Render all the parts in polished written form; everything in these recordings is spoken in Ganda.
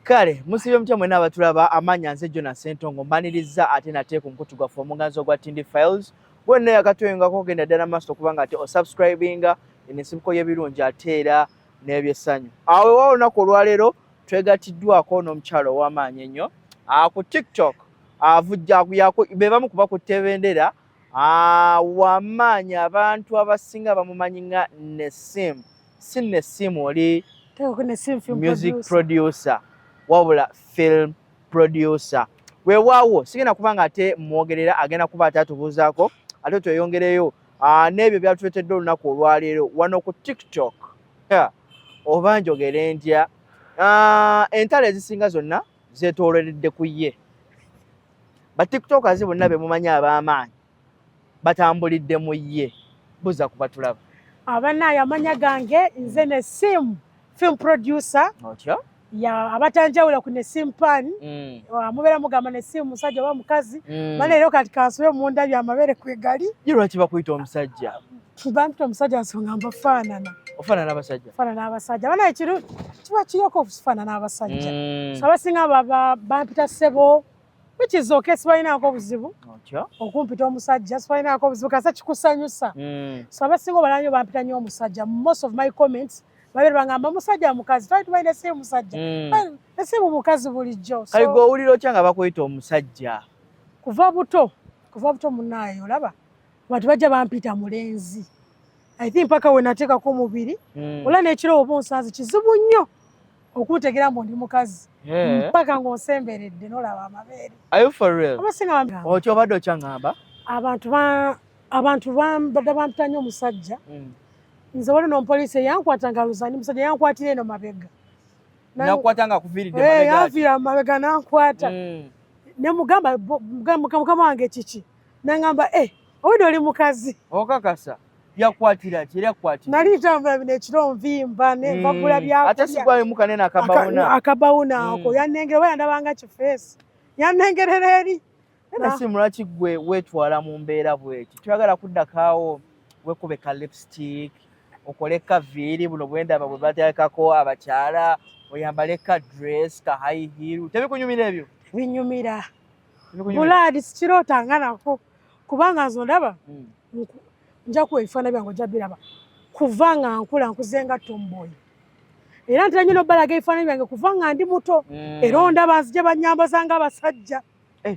Kale musibye mutya mwena abatulaba amanya nze Jonas Sentongo mbaniriza ate nate ku nkutu gwa omuganzo gwa Tindi Files wonna yakatwengako genda ddala maaso kubanga ate osubscribinga enesimuko y'ebirungi ate era n'ebyesanyu awo wa olunaku olwaleero twegatiddwako n'omukyalo ow'amaanyi ennyo ku TikTok avujja be bamu kuba ku tebendera wamaanyi abantu abasinga bamumanyi nga Nessim si Nessim oli music producer wabula film producer weewaawo sigenda kubanga ate mwogerera agenda kuba ate atubuuzaako ate tweyongereyo n'ebyo byatuletedde olunaku olwaleero wano ku TikTok oba njogere ntya entalo ezisinga zonna zeetooloredde ku ye batiktokers bonna be mumanyi ab'amaanyi batambulidde mu ye buza kuba tulaba abanaye amanya gange nze Nessim film producer otyo abatanjawula ku Nessim Pan mubeera mugamba Nessim musajja oba mukazi baleero kati kansube munda byamabere kwegali lwaki bakuyita omusajja bampita omusajja nsonga mbafaanana ofaanana abasajja faanana abasajja banaye kiba kiyoko okufaanana abasajja so abasinga bampita ssebo which is okay sibalinaako obuzibu okumpita omusajja sibalinaako obuzibu kasa kikusanyusa so abasinga obalanyo bampita nnyo omusajja most of my comments babere bangamba musajja mukazi twali tubalina Nessim musajja Nessim mukazi bulijjo kale gwe owulira otya nga bakuyita omusajja kuva buto munnaayo olaba abantu bajja bampita mulenzi I think mpaka we nateekako omubiri ola n'ekiro oba onsanze kizibu nnyo okuntegera mbu ndi mukazi mpaka ng'onsemberedde n'olaba amabeere abasinga otyo obadde okyaŋŋamba abantu badde bampita nnyo omusajja nze wali n'omupoliisi yankwata nga luzani musajja yankwatira eno mabega nakukwata nga akuviiridde mabega yanviira mabega nankwata ne mugamba mukama wange kiki nangamba obudde oli mukazi okakasa yakwatira ki era yakwatira nali ntambula bino ekiro nvimba nembagula byakulya ate sigwalimu kanene akabawuna ako yannengera oba yandabanga kifeesi yannengerera eri Nessim lwaki gwe weetwala mu mbeera bweti tuyagala kuddakaawo wekube ka lipstick okole ka viiri buno bwendaba bwe bateekako abakyala oyambale ka dress ka high heel tebikunyumira ebyo binyumira bulaadi sikirootanga nako kubanga nze ondaba nja kuwa ebifaananyi byange ojja biraba kuva nga nkula nkuzenga tomboy era ntera nnyo n'obbalaga ebifaananyi byange kuva nga ndi muto era ondaba nzije banyambaza ng'abasajja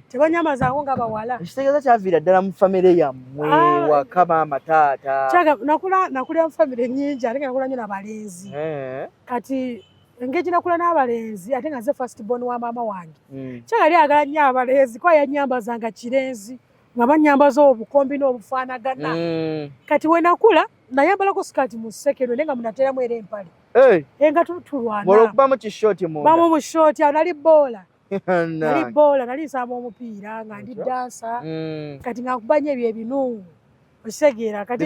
tebanyambazango ng'abawala ekitegeeza kyaviira ddala mu famire yammwe waka maama taata nakulira mu famire nnyingi ate nga nakula nnyo n'abalenzi kati engeri nakula n'abalenzi ate nga nze first born wa maama wange kyagali agala nnyo abalenzi kuba yanyambazanga kirenzi nga banyambaza obukombi n'obufaanagana kati we nakula nayambalako sikaati mu ssekero naye nga munateeramu era empale nga tulwana bamu mu shoti awo nali boola nali nsamba omupiira nga ndi dansa kati nga nkuba nnyo ebyo ebinu okitegeera kati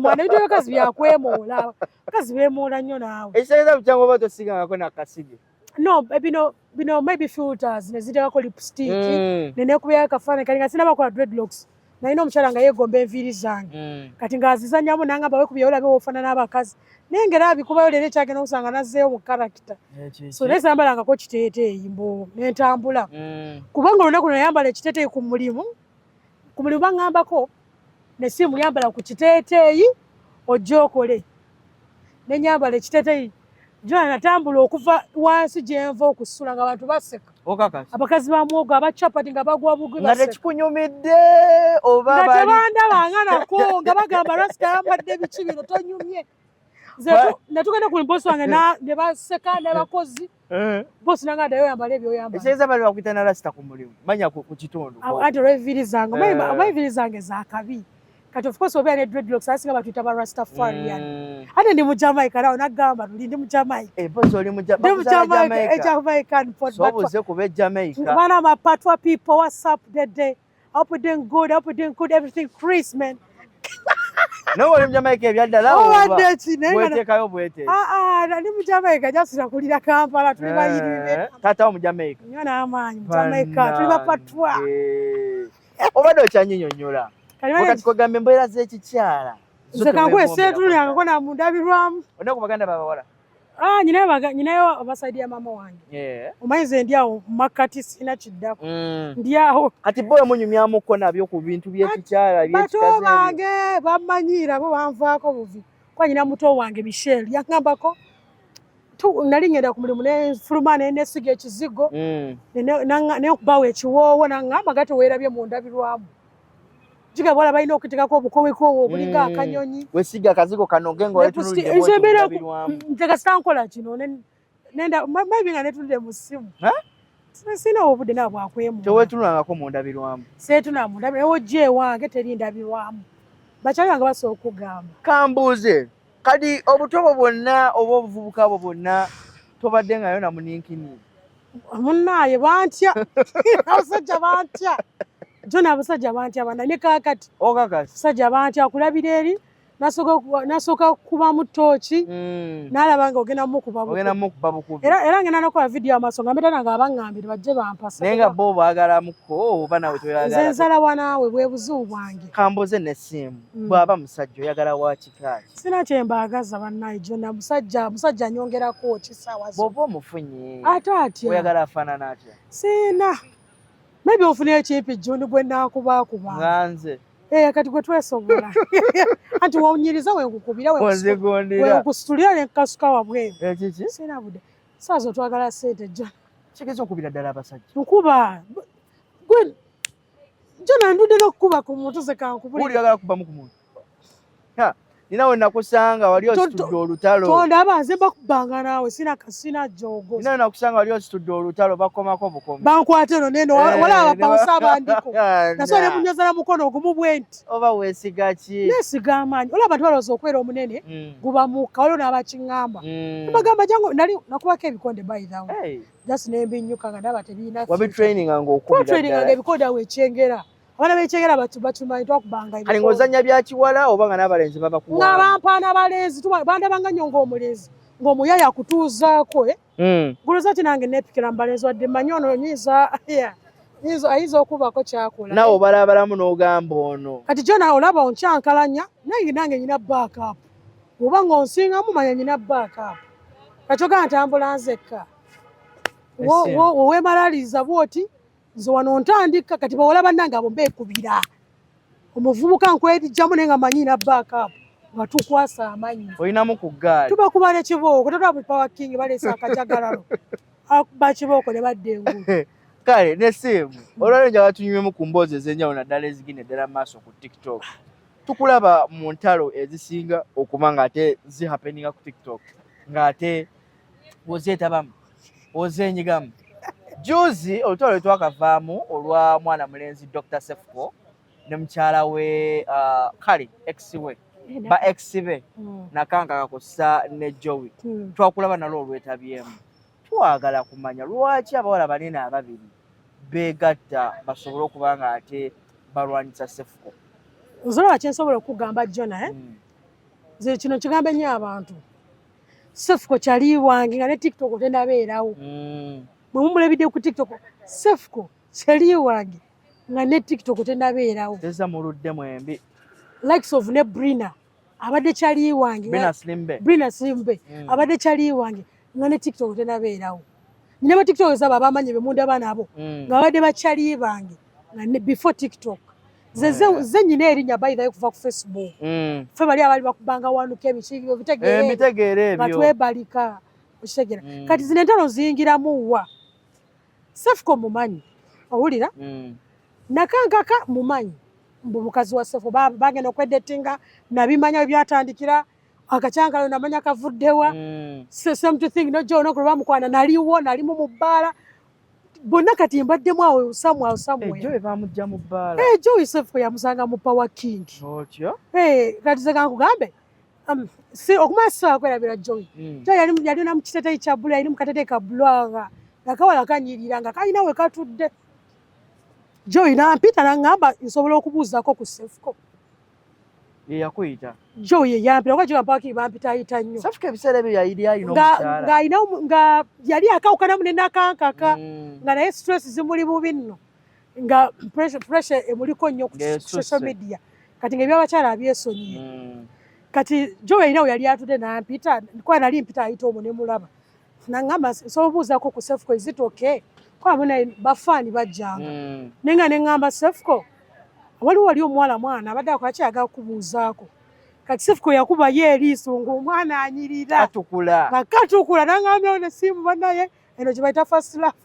ebitoyakazi byakwemoola bakazi beemoola nnyo naawe ekitegeeza bukyangu oba tosigangako nakasige no bino maybe filters neziteekako lipstick nenekubyako akafaananyi kati nga sinabakola dreadlocks nalina omukyala nga yeegomba enviiri zange kati ng'azizannyamu nangamba wekubyewo olabe wofaanana n'abakazi naye ngera abikubayo leero ekyagenda okusanga nazzeeyo mu karakita so naye sambalangako kiteeteeyi mbu nentambula kubanga olunaku nayambala ekiteeteeyi ku mulimu baŋŋambako Nessim yambala ku kiteeteeyi ojje okole nenyambala ekiteeteeyi jona natambula okuva wansi gyenva okusula nga abantu baseka abakazi ba mwogo abacapati nga bagwa bugwi nga tekikunyumidde oba nga tebandabanga nako nga bagamba rasita yambadde biki bino tonyumye netugenda ku bosi wange ne baseka n'abakozi bosi nanga addayo yambala ebyoyambala ekitegeeza bali bakwita na rasita ku mulimu manya ku kitundu anti olw'enviiri zange oba enviiri zange zakabi kati of course obeera ne dreadlocks asinga batuyita ba Rastafarian ate ndi mu Jamaica nawo nagamba luli ndi mu Jamaica sobuze kuba Jamaica bana mapatwa people what's up that day I hope you're doing good everything Chris man no oli mu Jamaica ebyaddala weteekayo bwete ndi mu Jamaica jasira kulira Kampala tuli bayirire taata wo mu Jamaica nnyo n'amaanyi mu Jamaica tuli bapatwa obadde okyanyinyonnyola wakati kwegamba embeera z'ekikyala nze kangu eseetulu yange ko namundabirwamu onna ku baganda babawala nyinayo abasaidia mama wange. Omanyize ndi awo makati sina kiddako. Ndi awo. Kati boye munyumyamuko nabyo ku bintu by'ekikyala by'ekikazi. Bato bange bamanyira bo banvaako buvi. Kwa nyina muto wange Michelle yaŋŋambako nali ngenda ku mulimu ne fuluma ne siga ekizigo ne okubawa ekiwoowo naŋŋamba gati weerabye mu ndabirwamu. Jiga bwala balina okuteekako obukowekoowo obulinga akanyonyi. Wesiga akazigo kanonge ng'oletunulidde mu ndabirwamu. Nteka sitankola kino nenda maybe nga netunudde mu ssimu. Sina obudde nawe bwakwemu. Teweetunulangako mu ndabirwamu. Seetuna mu ndabirwamu. Ewojja ewange teri ndabirwamu. Bakyali bange basobola okugamba. Kambuuze kadi obutobo bwonna oba obuvubuka bwo bwonna tobadde ngayo na muninkini. Munnaaye bantya. Abasajja bantya. Jona abasajja bantya bana ne kaakati. Okakasi. Abasajja bantya akulabira eri nasooka kuba mu ttooki n'alaba nga ogenda mu kuba bukubi. Era ngenda nakola vidiyo amaaso nga mbeta nga abanŋambire bajje bampasa. Naye nga bo baagalamuko oba nawe toyagala. Nze nsala wanaawe bwe buzibu bwange. Kambuuze n'essimu bw'aba musajja oyagala wa kikaaki. Sina kye mbaagaza bannaaye Jona musajja anyongerako kisaawa zo. Bw'oba omufunye ate atya oyagala afaanana atya? Sina maybe ofuneyo kimpi Joni gwe nnaakubaakuba. Nga nze. Kati gwe twesobola. Anti wonyiriza wenkukubira wenkusitulira nenkasuka wabweru. Kiki? Sina budde. Saa zo twagala ssente Jona. Kigeza okubira ddala abasajja. Nkuba. Gwe Jona ndudde n'okukuba ku muntu ze kankubulira. Oyagala kubamu ku muntu. Nina we nakusanga wali ositudde olutalo. Tondaba nze bakubanga naawe sina jogo. Nina we nakusanga wali ositudde olutalo bakomako bukomi. Bankwate no neno wala abapawusa abandiko. Naso ne munyoza na mukono ogumu bwenti. Oba weesiga ki? Neesiga amaanyi. Olaba abantu balowooza okwera omunene guba mukka waliwo n'abakiŋŋamba. Bagamba jangu nali nakubako ebikonde by the way. Just nembinyuka nga ndaba tebiina. Wabitraininga ng'okubira ddala. Twatreininga ebikonde awo ekyengera. Abaana b'ekyengera batumanyi twakubanga ebikonde. Kale ng'ozannya bya kiwala oba nga n'abalenzi baba kuwa? Nga bampaana abalenzi bandabanga nnyo ng'omulenzi ng'omuyaya akutuuzaako gulooza ati nange neepikira mu balenzi wadde mmanyi ono ayinza okubako kyakola. Naawe obalabalamu n'ogamba ono. Kati Jona olaba onkyankalanya nange nyina backup. Oba ng'onsingamu manya nyina backup. Kati ogamba ntambula nzekka. Weemalaliza bw'oti nze wano ntandika kati bawala bannange abo mbeekubira. Omuvubuka nkwejjamu naye nga manyi na backup nga tukwasa amanyi. Olinamu ku ggaali. Tubakuba n'ekibooko tatwala mu Power King baleese akajagalalo. Akuba kibooko ne badda engulu. Kale n'essimu olwaleero njagala tunyumyemu ku mboozi ez'enjawulo naddala ezigenda ddala maaso ku TikTok. Tukulaba mu ntalo ezisinga okuba ng'ate zihappeninga ku TikTok ng'ate ozeetabamu ozeenyigamu. Juzi olutalo lwe twakavaamu olwa mwana mulenzi Dr. Sefuko ne mukyala we kale ex we ba ex be Nakanga Kakosa ne Joey twakulaba nalwo olwetabyemu. Twagala kumanya lwaki abawala banene ababiri beegatta basobole okuba ng'ate balwanyisa Sefuko. Nzolaba kyensobola okugamba Jona nze kino kigambe nnyo abantu. Sefuko kyali wange nga ne TikTok tenabeerawo. Mwe mumulabidde ku TikTok Sefuko kyali wange nga ne TikTok tenabeerawo. Teza muludde mwembi. Likes of ne Brina abadde kyali wange. Brina Slimbe abadde kyali wange nga ne TikTok tenabeerawo. Nina ba TikTok zaba abamanyi be mundaba nabo nga babadde bakyali bange nga before TikTok. Ze nyina erinnya by the way kuva ku Facebook. Ffe bali abali bakubanga wanuka ebikigiro bitegeere ebyo. Batwebalika okitegera. Kati zino entalo ziyingiramu wa. Sefuko mumanyi owulira Nakanga mumanyi mbu mukazi wa Sefuko bagenda okwedetinga nabimanya we byatandikira akakyangalo namanya kavuddewa same to thing no Jona okuba mukwana naliwo nalimu mu bbaala bonna kati mbaddemu awo somewhere. Joey bamujja mu bbaala. Joey Sefuko yamusanga mu Power King. Otyo? Kati ze kankugambe okumanya sisobola kwerabira Joey. Joey yali na mu kiteteeyi kya bbulu yali mu kateteeyi ka bbulwanga nga kawala kanyirira nga kalina we katudde. Joey nampita naŋŋamba nsobola okubuuzaako ku Sefuko. Ye yakuyita? Joey ye yampita kuba Power King bampitaayita nnyo. Sefuko ebiseera ebyo yali alina omukyala. Nga yali akawukanamu ne Nakankaka nga naye stress zimuli bubi nno nga pressure emuliko nnyo ku social media kati nga ebyabakyala abyesonyiye. kati Joe inawe yali atude nampita kwa nali mpita ayita omwo ne mulaba nangamba so obuuzako ku Sefco is it okay kwa muna bafani bajjanga nenga nengamba Sefco wali omwala mwana abadde akyaga kubuuzaako kati Sefco yakuba ye eriiso ng'omwana anyirira katukula nangambye one simu banaye eno gye bayita first love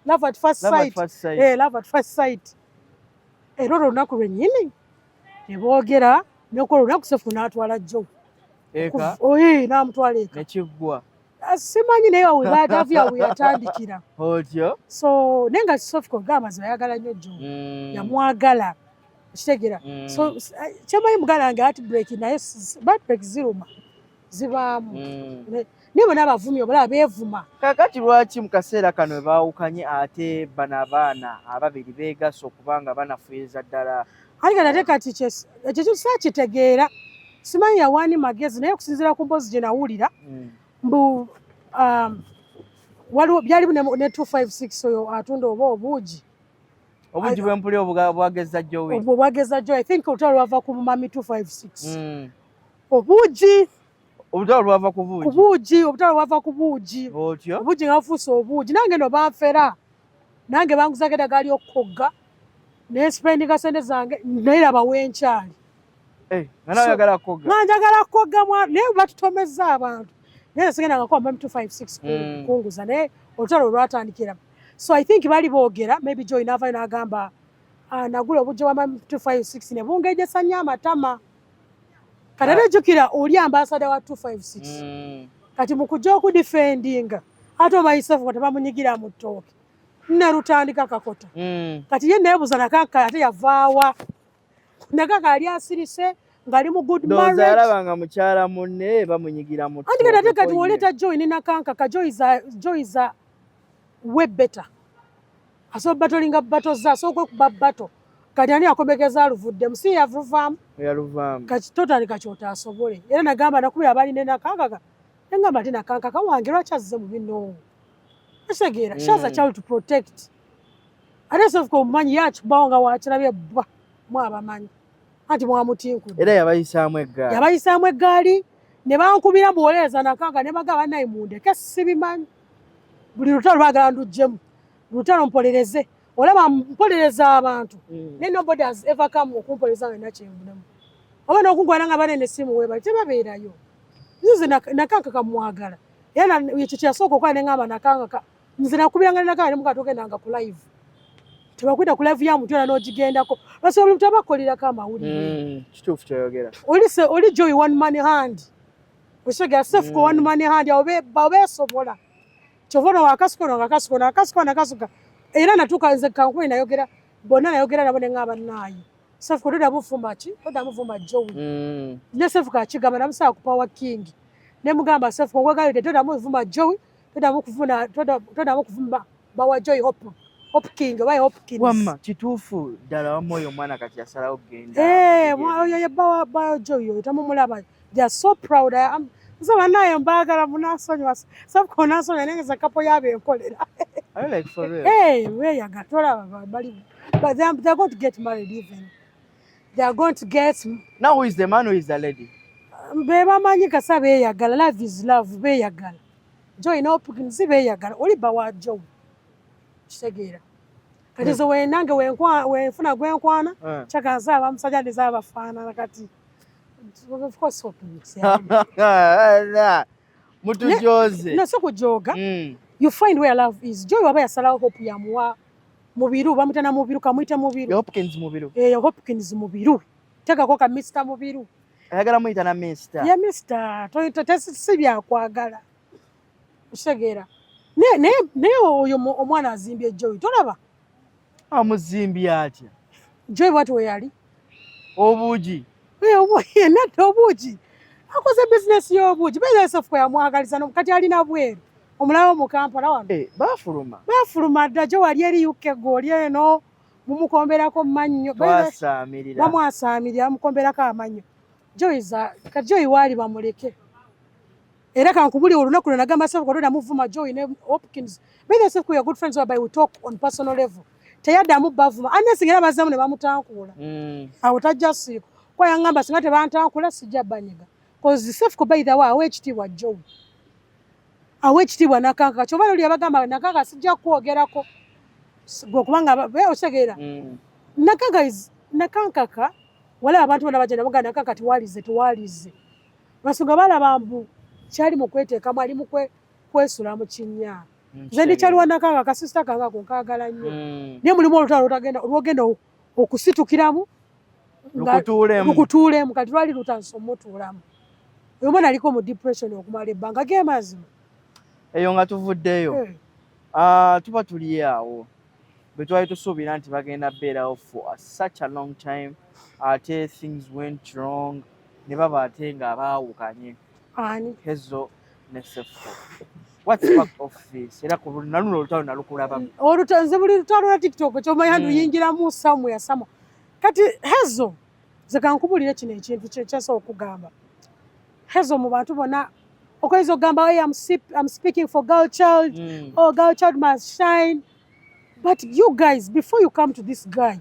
love at first sight love at first sight era olunaku lwennyini ne boogera nekola olunaku Sefco n'atwala Joe n'amutwala eka nekiggwa simanyi naye we baatavya we yatandikira otyo so nenga Sefco gamaze ayagala nnyo Joe yamwagala kitegera so kyamayi mugala nga heartbreak naye heartbreak ziruma zibaamu nibo n'abavumi obalaba beevuma kakati lwaki mu kaseera kano we baawukanye ate bano abaana ababiri beegasse okubanga banafuyiza ddala alinga nate kati ekyo saakitegeera simanyi yawaani magezi naye okusinziira ku mboozi gye nawulira mbu waliwo byalimu ne 256 oyo atunda oba obuugi bwempuli obwageza Joe obwo bwageza Joe I think olutalo lwava ku mami 256 obuugi obutalo lwava ku buugi obutalo lwava ku buugi otyo obuugi nga bufuuse obuugi nange no banfera nange banguzako eddagala ly'okukogga nespendinga sente zange naye laba wenkyali nga nawe oyagala kukogga nga njagala kukogga naye batutomezza abantu naye sigendanga kuba mami 256 kunguza naye olutalo olwatandikira so I think bali boogera maybe Joy n'avaayo n'agamba nagula obuggya bwa mami 256 ne bungejesa nnyo amatama kati ate jjukira oli ambasada wa 256 kati mu kujja okudifendinga ate omanyi Sefco tebamunyigira mu ttooke nne lutandika kakota kati ye neebuuza nakanka ate yavaawa nakanka yali asirise ng'ali mu good marriage yalabanga mukyala munne bamunyigira mu ttooke anti ate kati woleeta Joy ne nakanka ka Joy za we better aso batolinga bato za so kuba bato kati ani akomekeza aluvuddemu si yavuvaamu kati totali kakyota asobole era nagamba nakubira abali ne nakanka nengamba ate nakanka kawange lwaki azze mu bino kitegeera she has a child to protect ate Sefco omumanyi yakikubawo nga wakirabye bwa mwabamanyi anti mwamutinkudde era yabayisaamu eggaali ne bankubira muwoleeza nakanka ne bagamba naye mundeke sibimanyi buli lutalo lwagala ndugyemu lutalo mpolereze olaba mpolereza abantu naye nobody has ever come okumpoleza nga nakyenvunemu oba n'okungwana nga banene simu webali tebabeerayo nze nakanka kamwagala era ekyo kyasooka okuba ne ngamba nakanka nze nakubiranga ne nakanka ne mukatogendanga ku live tebakwita ku live ya muntu yona n'ogigendako basobola buli muntu abakolirako amawulire kituufu kyoyogera oli Joy one man hand okitegera Sefco one man hand obeesobola kyova wakasukona era natuuka nze kankumi nayogera bonna nayogera nabo neŋŋamba naayi Sefco todamufumba todamufumba Joey ne Sefco akigamba namusaa ku Power King ne mugamba Sefco ngwegalide todamufumba Joey todamukuvumba bawa Joy Hopkins oba Hopkins wamma kituufu ddala wamma oyo omwana kati yasalawo kugenda oyo ye bawa Joy oyo tamumulaba they are so proud nze banaye mbaagala munasonyiwa Sefco nasonyiwa nengeza kapo yabenkolera weyaga tolaba bali but they're going to get married even they are going to get now who is the man, who is the lady? bebamanyi kasa beyagala love is love beyagala Joy Hopkins beyagala oli bawa Joy kitegeera kati zo wenange wenfuna gwenkwana kyakaza abamusajja ndizaabafaanana kati of course Hopkins mutujoze no so kujoga you find where love is Joy waba yasalawo hope yamuwa mubiru bamutana mubiru kamwita mubiru Hopkins mubiru Hopkins mubiru tekako ka Mr mubiru ayagala muyita na Mr ya Mr si byakwagala kitegeera naye oyo omwana azimbye Joy tolaba amuzimbye atya Joy bwati we yali obuugi nadda obuugi akoze bizinesi y'obuugi beza Sefco yamwagaliza kati alina bweru omulaba mu Kampala wano baafuluma dda Joy wali eri UK goli eno mumukomberako mannyo bamwasaamirira bamukomberako amannyo kati Joy waali bamuleke era kankubuli olunaku lwe nagamba Sefco todamuvuma Joy ne Hopkins beza Sefco ya good friends whereby we talk on personal level teyaddamu bavuma anesi ngera bazzamu ne bamutankuula awo tajja siiko kwa yangamba singa tebantankula sijja banyiga cause Sefco by the way awekitiibwa Joe awekitiibwa Nakanka kyova luli abagamba Nakanka sijja kwogerako gwe kubanga otegeera Nakanka wala abantu bonna bajja namuga Nakanka tuwalize basonga balaba mbu kyali mu kweteekamu ali mu kwesula mu kinnya nze ndikyaliwa Nakanka kasisita kange ako nkaagala nnyo naye mulimu olutalo lwogenda okusitukiramu lukutuulemu kati lwali lutansoma otuulamu oyo mwana aliko mu depression okumala ebbanga gemazima eyo nga tuvuddeyo tuba tuli awo bwe twali tusuubira nti bagenda beerawo for such a long time ate things went wrong ne baba ate nga baawukanye ani Hezo ne Sefco. What's back of this? Era ku naluno olutalo nalukulabamu nze buli lutalo lwa TikTok kyomanya luyingiramu somewhere kati Hezo ze kankubulire kino ekintu kyasa okugamba Hezo mu bantu bonna okoyiza okugamba I'm speaking for girl child girl child must shine but you guys before you come to this guy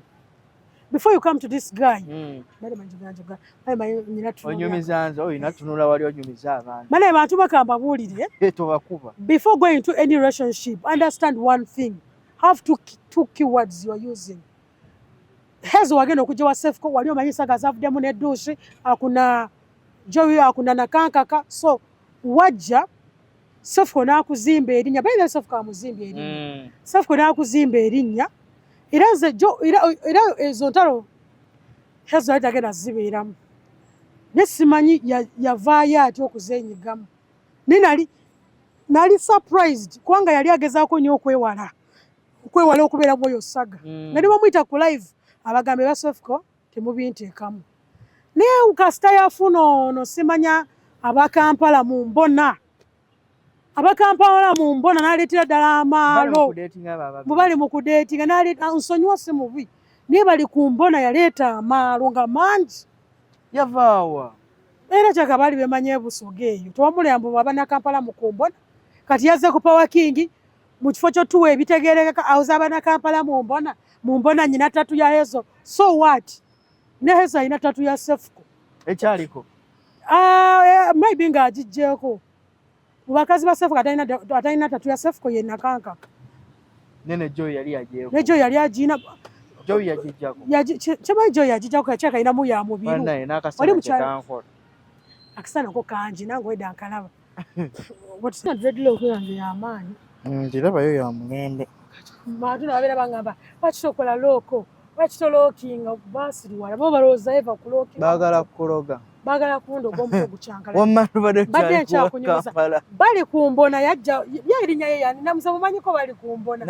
onyumizanze oyina tunula wali onyumiza abantu mane bantu bakamba bulire tobakuba before going into any relationship understand one thing have two keywords you are using Hezo wagenda okujja wa Sefco wali omanyisa gazavuddemu nedduushi akuna Joey akuna Nakanka so wajja Sefco n'akuzimba erinnya bayina Sefco amuzimba erinnya Sefco n'akuzimba erinnya era ezo ntalo Hezo yali tagenda zibeeramu ne simanyi yavaayo ati okuzeenyigamu ne nali surprised kubanga yali agezaako nnyo okwewala okubeera mu oyo saga nga ne bamuyita ku live abagambe ba Sefco temubinteekamu naye kasita yafuna ono simanya abakampala mu mbona n'aleetera ddala amaalo bali mu kudeetinga nsonyiwa si mubi naye bali ku mbona yaleeta amaalo nga mangi yavaawa era kyaka baali bemanya ebusoga eyo tewamuleyambu abanakampala mu kumbona kati yazze ku Power King mu kifo ky'otuwa ebitegeerekeka awuza abanakampala mu mbona nyina tatu ya Hezo so what ne Hezo ayina tatu ya Sefco ekyaliko maybe ng'agijjeeko mu bakazi ba Sefco atalina tatu ya Sefco ye Nakanka nene Joy yali ajeeko ne Joy yali agina Joy yagijjako kyamayi Joy yagijjako kyakayinamu ya mubiru akasana ko kangi nange wedda nkalaba watusina dreadlock yange y'amaanyi ngirabayo ya mulembe bantu nababeera bangamba bakitokola looko bakitolookinga basiriwala bo balowooza eva kulookinga baagala kundoga omutwe gucankala nkyakunyumiza bali kumbona yajja yaerinnya ye yani namuze mumanyiko bali kumbona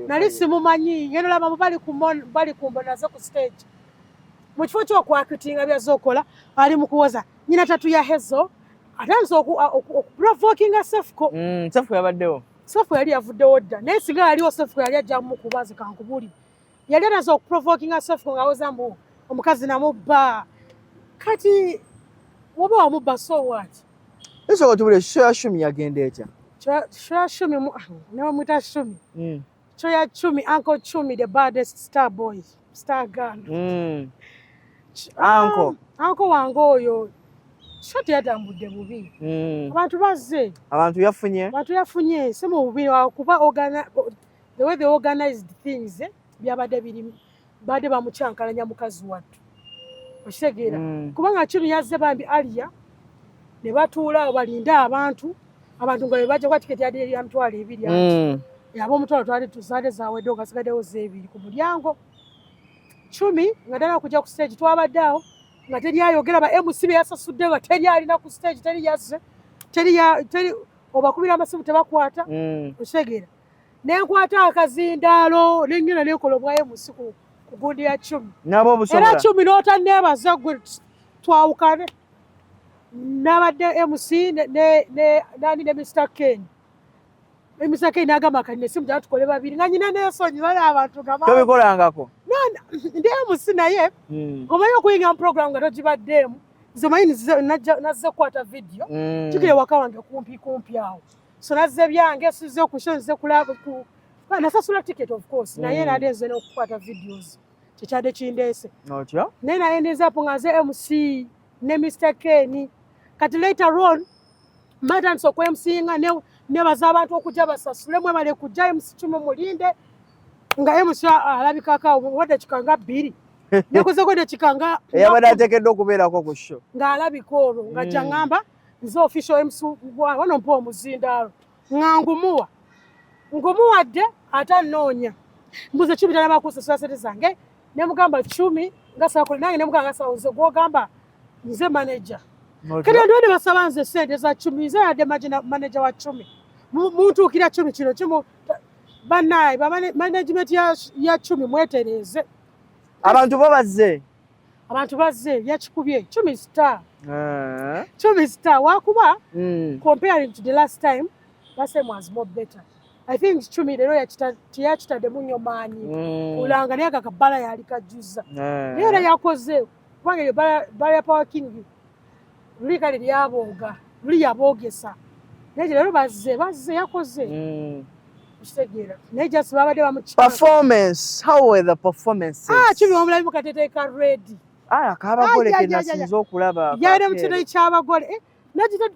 nali simumanyi ngeno labamu bali kumbona naze ku stage mu kifo ky'okwakitinga byazookola ali mu kuwoza nyina tatu ya Hezo atandise okuprovokinga Sefco Sefco yabaddewo Sefco yali yavuddewo dda naye singa yaliwo Sefco yali ajja mukubazi kankubuli yali atandise okuprovokinga Sefco ng'awoza mbu omukazi namubba kati woba wamubba so what esoko tubule Shoya Shumi yagenda etya Shoya Shumi ne bamwita Shumi Shoya Shumi Uncle Shumi the baddest star boy star girl uncle wange oyo shoti yatambudde bubi abantu bazze abantu yafunye si mu bubi kuba the way they organized things byabadde birimu badde bamucyankalanya mukazi wattu okitegeera kubanga Chumi yazze bambi Alia ne batuula balinda abantu nga bebajja kwa tiketi yali ya mitwalo 2 ati yaba omutwalo twali tuzaade zawedde ogasigaddewo zeebiri ku mulyango Chumi nga ddala okujja ku stage twabadde awo nga teri ayogera ba MC be yasasudde nga teri alina ku stage teri yazze teri obakubira amasimu tebakwata okitegeera nenkwata akazindaalo nengenda nekola obwa MC ku gundi ya Chumi era Chumi n'otanneebaza gwe twawukane n'abadde MC nani ne Mr. Ken Mr. Ken n'agamba kati nesimu gyatukole babiri nga nyina neesonyiwa n'abantu tobikolangako ndi MC naye omanyi okuyingira mu program nga togibaddeemu zomanyi nazze kukwata video tukire waka wange kumpi awo so nazze byange sizze ku show nzze kulaba nasasula ticket of course naye nali nze n'okukwata videos kikyadde kindeese otyo naye naye ndinza pungaze MC ne Mr. Ken kati later on matandise okwemusinga nebaza abantu okujja basasule mwebale kujja MC Chumi mulinde nga MC alabikaka wadde kikanga 2 nekozeko ne kikanga eyabadde ateekeddwa okubeerako ku show ng'alabika olwo nga jangamba nze official MC wano mpa omuzindaalo nga ngumuwadde ate annoonya mbuze Chumi talamakusasula sente zange ne mugamba Chumi nga sakole nange ne mugamba nze gwogamba nze manager kati ndiwede basaba nze sente za Chumi nze yadde manager wa Chumi muntuukira Chumi kino kimu bannaye management ya Chumi mwetereeze abantu abantu bazze yakikubye Chumi star wakuba comparing to the last time last time was more better I think Chumi lero yakitadde munyo maanyi kulanga naye kakabala yali kajuza naye era yakoze kubanga eyo bala ya Power King luli kale lyabooga luli yaboogesa naye lero bazze yakoze kitegeera naye just babadde performance how were the performances Chumi omulabi mukateete ka ready akabagole kenasinza okulaba yali mu kiteeteeyi ky'abagole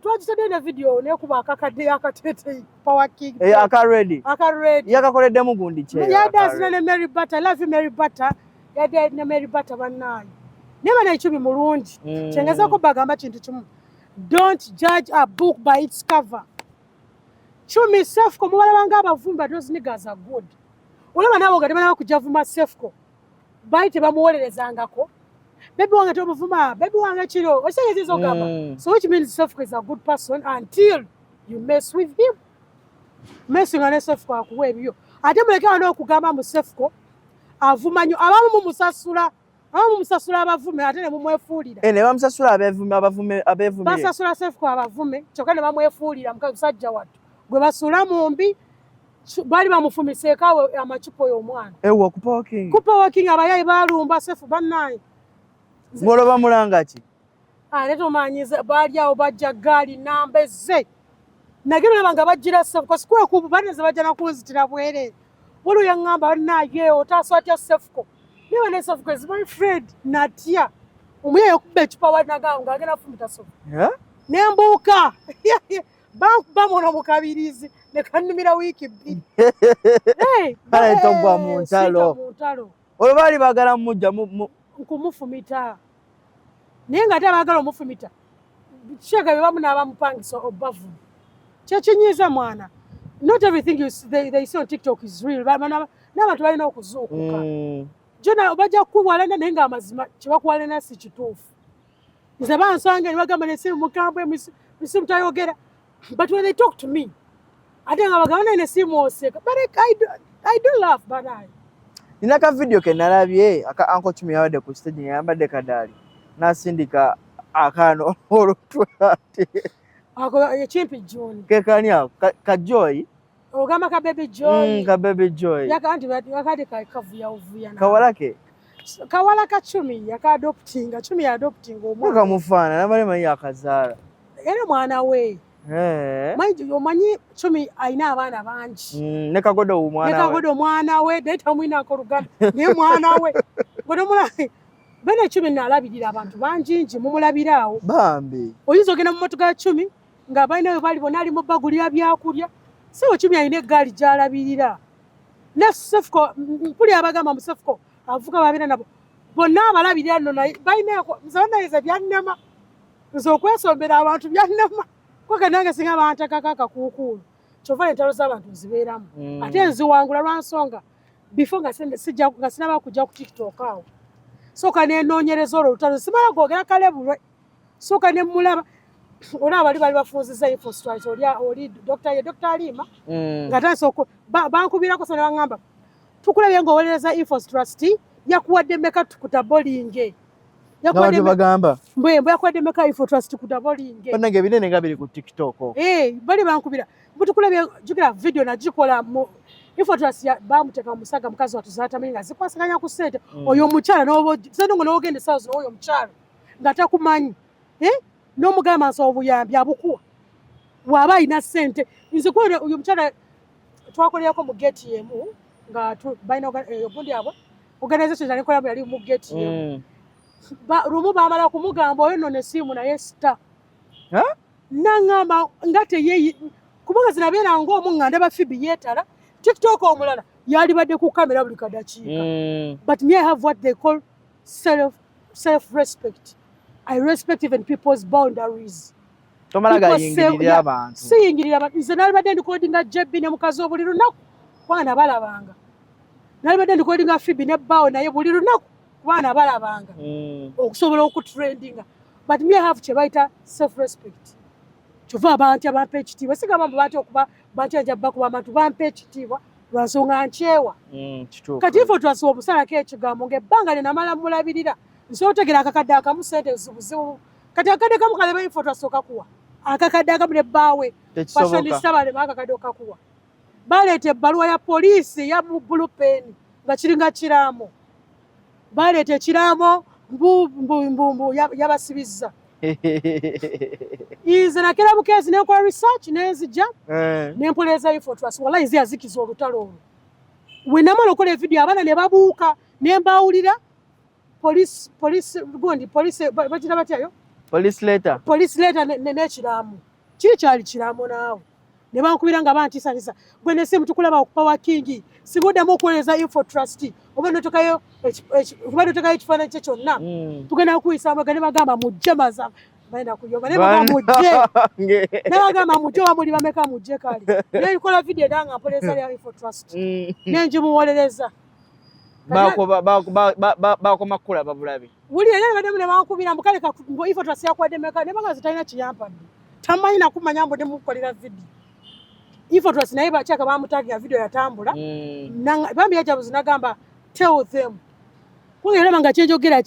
twagitadde ne video nekuba akakadde akateeteeyi Power King aka ready yakakoleddemu gundi yadde ne Mary Butter love Mary Butter yadde ne Mary Butter bannaye naye banaye Chumi mulungi kyengezaako bagamba kintu kimu don't judge a book by its cover Chumi Sefco mubalabanga abavumba those niggas are good olaba nabo nga tebanaba kujja vuma Sefco baali tebamuwolerezangako baby wange tomuvuma baby wange kiro okitegezeza ogamba so which means Sefco is a good person until you mess with him messinga ne Sefco akuwa ebyo ate muleke wano okugamba mu Sefco avuma nnyo abamu mumusasula abavume ate ne mumwefuulira ne bamusasula abeevumire basasula Sefco abavume kyokka ne bamwefuulira musajja wattu gwe basula mu mbi baali bamufumiseeko amacupa oyo omwana ewa ku Power King abayayi baalumba Sefco bannaye mwoloba mulanga ki ate tomanyiza baali awo bajja gaali nambeze nagero nabanga bajjira Sefco sikwekubu baneze bajja nakunzitira bwereere waliwo yaŋŋamba bannaye otaaswa atya Sefco niba ne Sefco is my friend natya omuyayi okuba ecupa wanagawo ng'agenda afumita Sefco nembuuka bamuno mukabirizi nekannumira wiiki 2 togwa mu ntalo olwo baali baagala mujja nkumufumita naye nga ate abaagala omufumita kiraga bye bamu n'abamupangisa obbavu kyekinyiiza mwana not everything they see on TikTok is real n'abantu balina okuzuukuka jona bajja kukuwalana naye ng'amazima kyebakuwalana si kituufu nze bansanga ne bagamba nesimu mukambwe misimu tayogera but when they talk to me ate nga bagamba naye nesimu oseka but I do laugh banaye nina ka video ke nalabye aka Uncle Chumi yawadde ku stage yambadde kadaali nasindika akaano olutwate ako ekimpi John kekani ako ka Joy ogamba ka Baby Joy yakandi kavuya kawala ka Chumi yakadoptinga Chumi yadoptinga omwana kamufaana nabalema yakazaala era mwana we omanyi Chumi alina abaana bangi ne Kagodo mwana we naye tamwinako Luganda naye mwana we godomulabe bene Chumi nalabirira abantu bangi nti mumulabiraawo bambi oyinza ogenda mu motoka ya Chumi nga balina we bali bonna ali mu bagulira byakulya siwo Chumi alina eggaali gy'alabirira ne Sefco mpuli abagamba mu Sefco avuga babeera nabo bonna abalabirira nno balinako nze banayeza byannema nze okwesombera abantu byannema kwaka nange singa bantakako akakuukuulu kyova entalo z'abantu nzibeeramu ate nziwangula lwansonga before nga sinaba kujja ku TikTok awo sooka nenoonyereza olwo olutalo simala gwogera kalebulwe sooka ne mulaba olaba bali bafunziza infostrat oli Dr. Alima nga tandise bankubirako so ne baŋŋamba tukulabye ng'owolereza infostrust yakuwadde meka tukutabolinge bagamba mbwe yakuwadde meka infotrust tukutabolinge bannange ebinene nga biri ku TikTok bali bankubira butukulabye jukira video nagikola mu infotrust bamuteeka mu musaga mukazi wattu zaatamanyi nga zikwasaganya ku ssente oyo omukyala n'obosendongo n'ogenda esaawa n'oyo omukyala nga takumanyi n'omugamba nsaba obuyambi abukuwa waba alina ssente nze oyo omukyala twakolerako mu geti emu nga balina ogundi abwe organization yali kola yali mu gate rumu baamala kumugamba oyo nno nesiimu naye sita nangamba nga teyeyi kubanga zinabeera ng'omu ndaba Phoebe yeetala TikTok omulala yali badde ku kamera buli kadakiika but me I have what they call self-respect. I respect even people's boundaries. Tomalaga yingirira abantu. Siyingirira abantu. Nze nali badde ndikodinga Jebbi ne mukazi buli lunaku kubanga balabanga. Nali badde ndikodinga Phoebe ne Bao naye buli lunaku kubanga balabanga. Okusobola okutrendinga. But me I have kye bayita self-respect. Kyova abantu abampa ekitiibwa sigamba bantu okuba bantu ajja bakuba abantu bampa ekitiibwa lwansonga nkyewa. Kati ifo twasobola okusalako ekigambo ng'ebbanga linamala mulabirira nsobola otegera akakadde akamu ssente buzibu kati akakadde kamu kaleba ifo twasooka kuwa akakadde akamu ne bbaawe fashionista balema akakadde okakuwa baleeta ebbaluwa ya poliisi ya bulu peeni nga kiringa kiraamo baleeta ekiraamo mbu yabasibizza Nze nakera bukeezi nenkola research nenzija nempoleeza ifo twasi wallahi nze yazikiza olutalo olwo we namala okola evidiyo abaana ne babuuka ne mbawulira police bakira batyayo police letter n'ekiraamu kiri kyali kiraamu naawe ne bankubira nga bantiisatiisa gwe nesimu tukulaba okupa wa kingi siguddamu okuweereza info trust oba notokayo ekifaananyi kye kyonna tugenda kukuyisaamu ga ne bagamba mujje maza baenda kuyomba ne bagamba mujje oba muli bameka mujje kale nekola vidiyo nanga mpoleeza lya info trust nenjimuwolereza bakoma kulaba bulabi wuli era bademu ne bankubira mbukale info trust yakwadde meka ne bagazi talina kiyampadde tamanyi nakumanya mbu nemukolera vidiyo info trust naye bakyaka bamutagira vidiyo yatambula bambi yajabuzi nagamba tell them kungeraba nga kyenjogera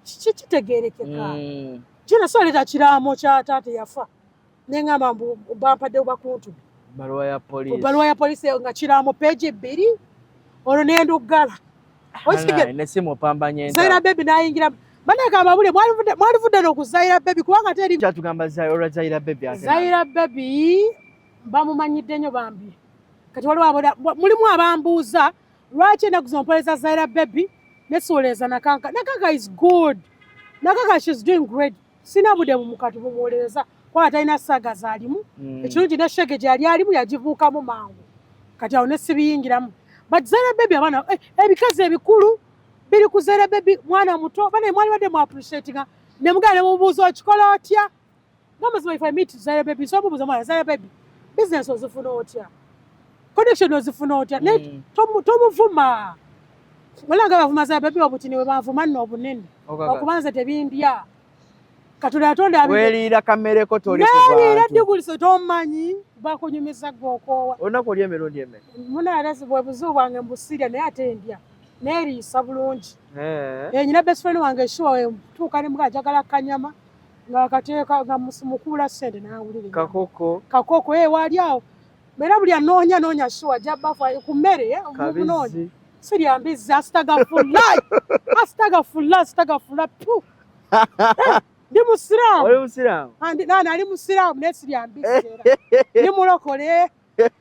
kitegeerekeka kino soleeta kiraamo kya taata yafa neŋŋamba mbu bampadde bakuntu baluwa ya poliisi nga kiraamo peegi 2 olwo nenduggala Zaira Baby nayingira banagamba bule mwalivudde n'okuzaira Baby kubanga teri kyatugamba Zaira Baby Zaira Baby bamumanyidde nnyo bambi kati waliwo mulimu abambuuza lwaki enaku mpoleeza Zaira Baby nesuuleeza Nakanka is good she's doing great sina budde mukati bumuwolereza kwaba talina saga zaalimu ekirungi ne shege gyali alimu yagivuukamu mangu kati awo nesibiyingiramu but Zaira Baby abaana ebikazi ebikulu biri ku Zaira Baby mwana muto bane mwali badde mu appreciatinga ne mugana ne mubuuza okikola otya ng'amazima if I meet Zaira Baby so mubuuza mwana Zaira Baby business ozifuna otya connection ozifuna otya tomuvuma mulanga bavuma Zaira Baby obutini we bavuma nno obunene okubanza tebindya Katonda atonda welira kamereko toli kubantu diguliso tomanyi bakunyumiza gokoowa onakolya emirundi emeka munaalasi bwe buzibu bwange mbusirya naye ate ndya neeriisa bulungi nyina best friend wange shuwa tuuka ne mga njagala kanyama nga kateeka nga mukuula ssente nawulire kakoko waali awo era buli anoonya shuwa jabbafu ku mmere mukunoonya sirya mbizi astagafula pu ndi musiraamu ali musiraamu naye sirya mbizi era ndi mulokole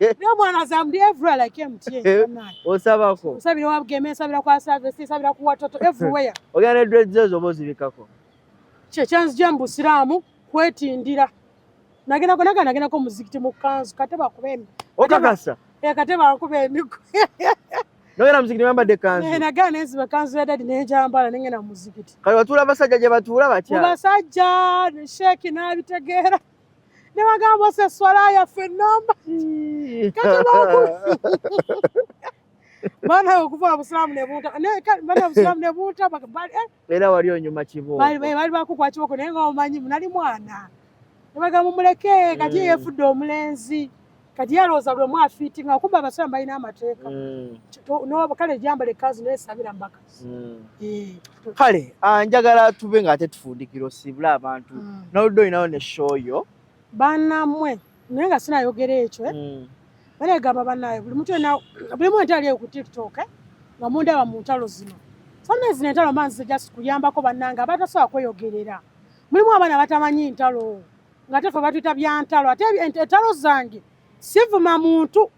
niyo mwana zamdi everywhere like MTN osabako osabira wabugeme nsabira kwa service nsabira ku watoto everywhere ogenda dreads ezo bozibikako kyanzija mu busiraamu kwetindira nagenda ko muzikiti mu kanzu kateba kubemi okakasa kateba nkube emigo nogenda muzikiti mbadde kanzu nagenda nenziba kanzu ya dadi nenjambala nengenda mu muzikiti kale batuula abasajja gye batuula batya abasajja sheeki n'abitegeera ne bagamba se swala yaffe nnamba bana okuva obusiraamu ne bunta era wali onyuma kibooko bali bakukwa kibooko naye nga omanyi nali mwana ne bagamba muleke kati yeefudde omulenzi kati yalowooza lwe mwafiitinga okumba abasiraamu balina amateeka kale jambala ekkanzu neesabira mu bakazi kale njagala tube ng'ate tufundikira osiibula abantu n'oludde olinawo ne shoyo bannamwe naye nga sinayogera ekyo banegamba bannaye buli muntu ali ku TikTok nga mundaba mu ntalo zino sonne zino entalo manzi just kuyambako bannange abatasobola kweyogerera mulimu abaana batamanyi ntalo nga tefe batuyita bya ntalo ate entalo zange sivuma muntu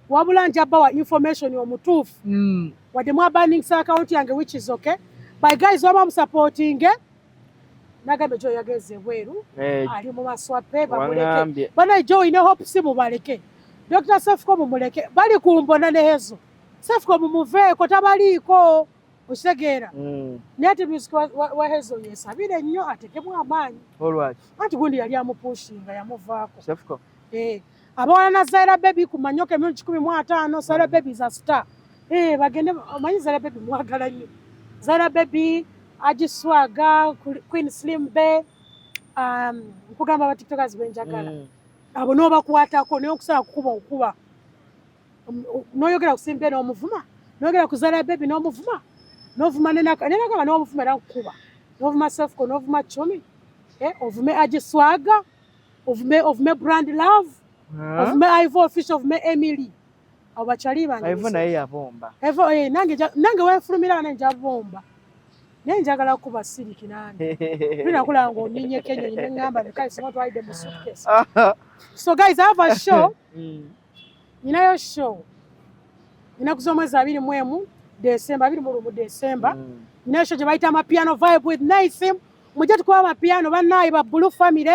wabula njaba wa information omutuufu wadde mwabanningsa account yange which is okay by guys waba supporting nagambe jo yageze bweru ali mu maswape bamuleke bana jo ine hope si mubaleke Dr. Sefcom mumuleke bali kumbona nehezo Sefcom muveeko tabaliko okitegera nati music wa hezo yesabire nnyo atekemu amaanyi olwaki anti gundi yali amupushinga yamuvaako Sefcom abawala na Zaira Baby ku manyoke 15 Zaira Baby za star bagende omanyi Zaira Baby mwagala nnyo Zaira Baby agiswaga Queen Slim Bay nkugamba ba tiktokers benjagala abo no bakwatako ne okusala kukuba noyogera kusimbe n'omuvuma noyogera ku Zaira Baby n'omuvuma novuma nenaka n'omuvuma era kukuba novuma Sefcom novuma Chomi ovume agiswaga ovume Brand Love ovume Ivo Official ovume Emily abo bachali bange Ivo naye yabomba Ivo nange wenfulumira nange bomba nenjagala kuba siriki nani binakula ngo ninye Kenya ne ngamba nekai sima twaide mu suitcase so guys I have a show ninayo show ninakuzo mwezi 21 December 21 ninayo show jebaita amapiano vibe with Nice mujja tukuba amapiano banayi ba Blue Family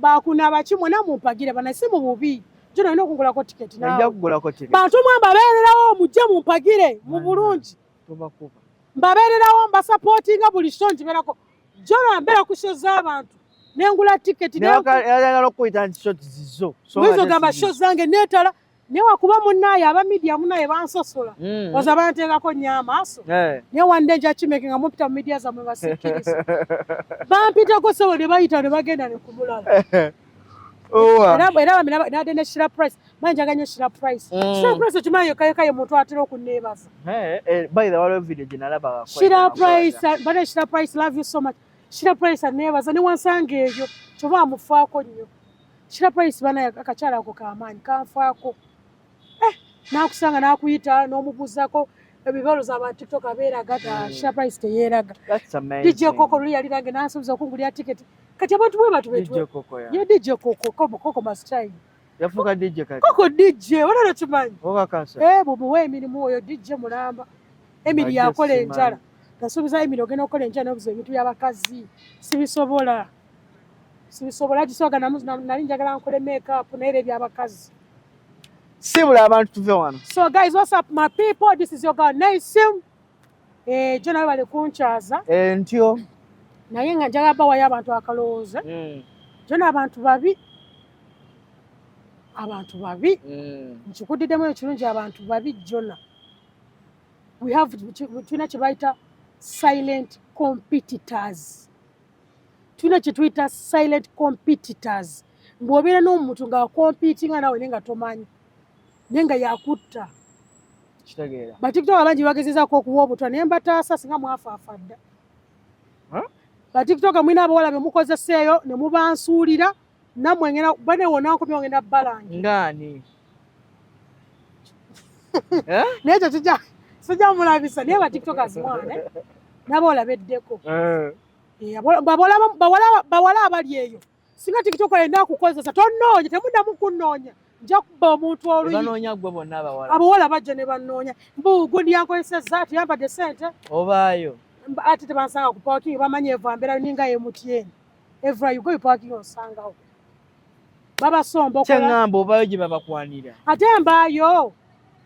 bakuna bachimwe na mumpagire banasi mu bubi jino ino kungula ko ticket nawe njja kugula ko ticket bantu mwamba bererawo mujje mumpagire mu bulungi tubakuba mbabererawo mba supporting buli show njiberako jono mbera kushoza abantu nengula ticket yagala okuyita shot zizo mwizo gamba show zange netala newa kuba munaye aba media munaye bansosola oza bantegako nyama aso ne wande nja chimekinga mupita media za mwe basikiriza bampitako so ne bayita ne bagenda ne kumulala era nade ne Shira Price manja ganyo Shira Price Shira Price chimayo kaye muntu atero kunebaza by the way video jinalaba kwa Shira Price bana Shira Price love you so much Shira Price anebaza ne wansange eyo choba mufaako nnyo Shira Price bana akachala ko kamanyi kanfaako nakusanga nakuyita n'omubuzako ebibalo za ba TikTok abeera gata Shira Price teyeraga DJ Koko luli yali range nansubiza okungulya ticket kati abantu bwe batu betwe ye DJ Koko mastyle yafuka DJ kati Koko DJ wala chimanyi oka kansa bubu we emirimu oyo DJ mulamba Emily yakola enjala nasubiza Emily ogenda okola enjala n'obuzo ebintu by'abakazi sibisobola gisoga nali njagala nkole make up n'ere by'abakazi sibula abantu tuve wano. So guys, what's up my people? This is your girl Naisim. Jona bale kunchaza. Ntyo. Naye nga njagala bawayo abantu akalooza. Jona abantu babi. Nchikudiddemu ekirungi abantu babi Jona. We have tuna kibaita silent competitors. Tuna kitwita silent competitors. Mbwobera n'omuntu nga competing nawe nenga tomanyi. Nenga yakutta kitegeera ba TikTok abangi bagezezako okuwa obutwa naye mbataasa singa mwafaafadda ba TikTok mwina abawala be mukozeseeyo ne mubansuulira nammwe ngenda banewona nkumye ogenda balangi ngani naye kyo sijja mulabisa naye ba TikTokers mwane n'abawala beddeko bawala abali eyo singa TikTok yenda kukozesa tonoonya temuddamu kunnoonya nja kubba omuntu oluyi banoonya gwe bonna abawala bajja ne bannoonya gundi yankozesezza tuyambadde sente obaayo ate tebansanga ku parking bamanyi evambera ninga MTN everywhere you go you parking osangawo babasomba kyangamba obaayo gye babakwanira ate mbaayo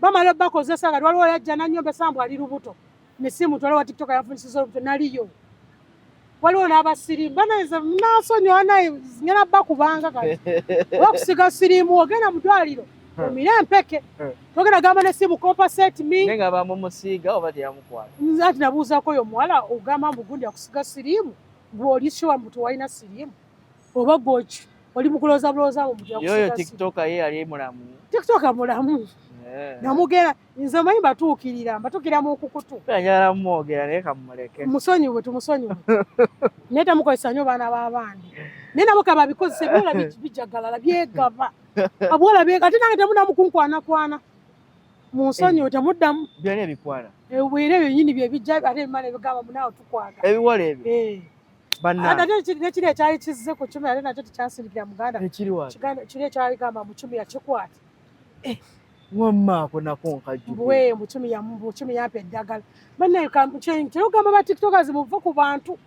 bamala bakozesa nga waliwo yajja nanyombe sambu ali lubuto misimu twaliwo TikTok yafunisiza olubuto naliyo waliwo n'abasirimu banayinza nasonyiwa naye ngena bakubanga kati wakusiga sirimu ogenda mu ddwaliro omire empeke togenda gamba nesimu compensate me nenga bamumusiiga oba teyamukwala ati nabuuzako oyo muwala ogamba mbugundi akusiga sirimu gw'oli sure mbu tewalina sirimu oba gwoki oli mukulooza bulooza mu mbuto yoyo TikTok ye yali mulamu TikTok mulamu namugenda nze manyi batuukirira mu kukutu njagala mumwogera naye kamuleke musonyiwe tumusonyiwe naye temukozesa nnyo baana b'abandi naye nabo kababikozesa ebiwala bijagalala byegava abuwala ate nange temunamukunkwanakwana munsonyiwe temuddamu byonna ebikwana ebwera ebyo nyini byebijja ate ebimala ebigamba munaawe tukwaga ebiwala ebyo ate nekiri ekyali kizze ku cumi ate nakyo tekyasirikira muganda ekiri kiri ekyali gamba mu cumi yakikwata Wamma nako nkajjukira. Mbwe Bucumi yampa eddagala. Banne kino gamba ba tiktokers muva ku bantu.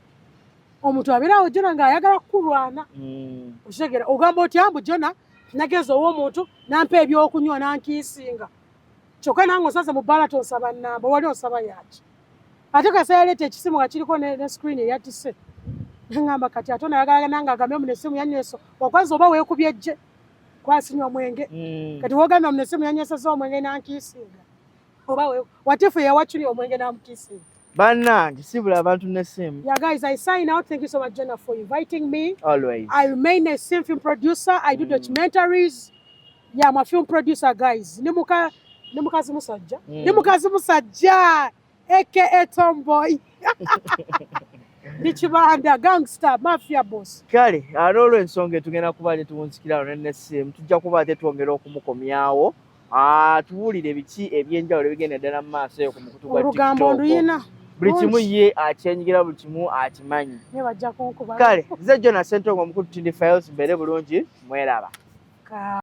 Omuntu abeerawo Jona ng'ayagala kukulwana. Okitegera ogamba oti ambu Jona nageza ow'omuntu nampa ebyokunywa nankiisinga. Kyokka nange osaze mu bbala tosaba nnamba wali osaba yaki. Ate kasa yaleeta ekisimu nga kiriko ne screen eyatise. Ngamba kati ate onayagala nange agambe mu nessimu yanyeso okwaza oba weekubye jje kwasinywa mwenge. Kati wogamba mu nessimu yanyeso omwenge nankiisinga. Oba watifu yawachuli omwenge namukiisinga. Bannange sibula abantu nessimu. Yeah, guys, I sign out. Thank you so much, Jenna, for inviting me. Always. I remain a film producer. I do documentaries. Yeah, I'm a film producer, guys. Ni mukazi musajja. AKA Tomboy. Ni Kibanda, gangster, mafia boss. Kale, olw'ensonga tugenda kuba tetuwunzikira ne nessimu. Tujja kuba tetwongera okumukomyawo. Tuwulire biki ebyenjawulo ebigenda ddala mu maaso eyo ku mukutu gwa TikTok. Olugambo nduyina. Buli kimu ye akyenyigira, buli kimu akimanyi. Ne bajja kunkuba. Kale, nze Jona Ssentongo omukutu Tindi Files, mbeere bulungi, mweraba.